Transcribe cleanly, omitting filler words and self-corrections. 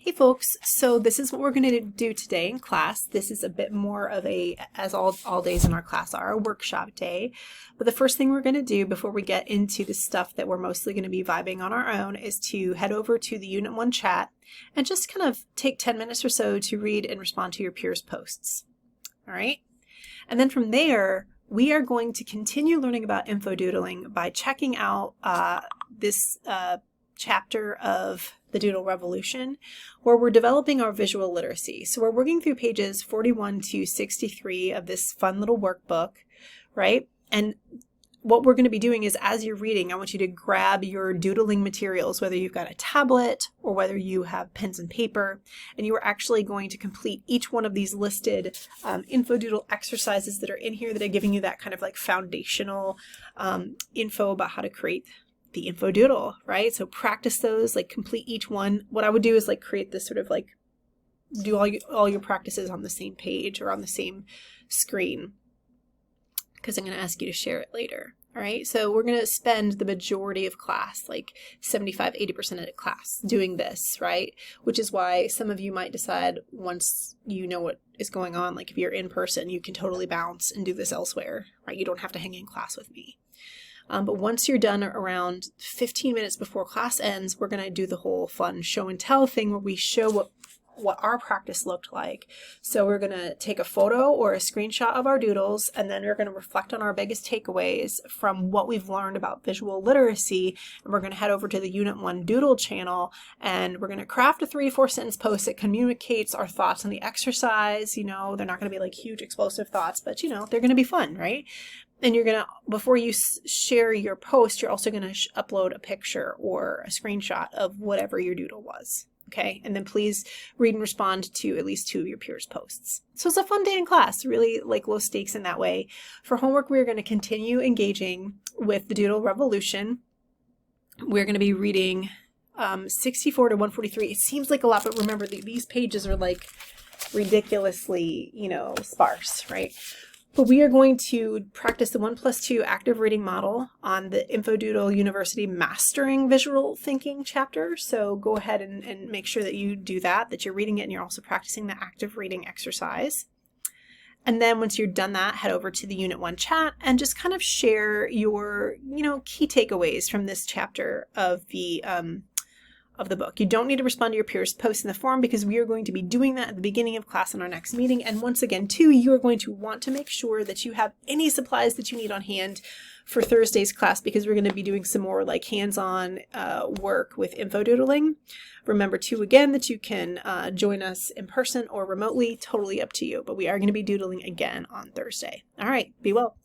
Hey folks, so this is what we're going to do today in class. This is a bit more of a, as all days in our class are, a workshop day. But the first thing we're going to do before we get into the stuff that we're mostly going to be vibing on our own is to head over to the Unit 1 chat and just kind of take 10 minutes or so to read and respond to your peers' posts. All right? And then from there, we are going to continue learning about infodoodling by checking out this chapter of the Doodle Revolution, where we're developing our visual literacy. So we're working through pages 41 to 63 of this fun little workbook, right? And what we're going to be doing is, as you're reading, I want you to grab your doodling materials, whether you've got a tablet or whether you have pens and paper, and you are actually going to complete each one of these listed infodoodle exercises that are in here that are giving you that kind of like foundational info about how to create the infodoodle, right? So practice those, like complete each one. What I would do is like create this sort of like, do all your practices on the same page or on the same screen, because I'm going to ask you to share it later. All right, so we're going to spend the majority of class, like 75–80% of class, doing this, right? Which is why some of you might decide once you know what is going on, like if you're in person, you can totally bounce and do this elsewhere, right? You don't have to hang in class with me. But once you're done around 15 minutes before class ends, we're going to do the whole fun show and tell thing where we show what our practice looked like. So we're going to take a photo or a screenshot of our doodles, and then we're going to reflect on our biggest takeaways from what we've learned about visual literacy. And we're going to head over to the Unit 1 Doodle channel, and we're going to craft a 3 to 4 sentence post that communicates our thoughts on the exercise. You know, they're not going to be like huge explosive thoughts, but you know, they're going to be fun, right? And you're going to, before you share your post, you're also going to upload a picture or a screenshot of whatever your doodle was. Okay. And then please read and respond to at least 2 of your peers' posts. So it's a fun day in class, really like low stakes in that way. For homework, we're going to continue engaging with the Doodle Revolution. We're going to be reading 64 to 143. It seems like a lot, but remember these pages are like ridiculously, sparse, right? But we are going to practice the 1+2 active reading model on the Infodoodle University Mastering Visual Thinking chapter. So go ahead and make sure that you do that you're reading it and you're also practicing the active reading exercise. And then once you're done that, head over to the Unit 1 chat and just kind of share your, key takeaways from this chapter of the book. You don't need to respond to your peers' posts in the forum because we are going to be doing that at the beginning of class in our next meeting. And once again, too, you are going to want to make sure that you have any supplies that you need on hand for Thursday's class, because we're going to be doing some more like hands-on work with infodoodling. Remember too, again, that you can join us in person or remotely, totally up to you, but we are going to be doodling again on Thursday. All right, be well.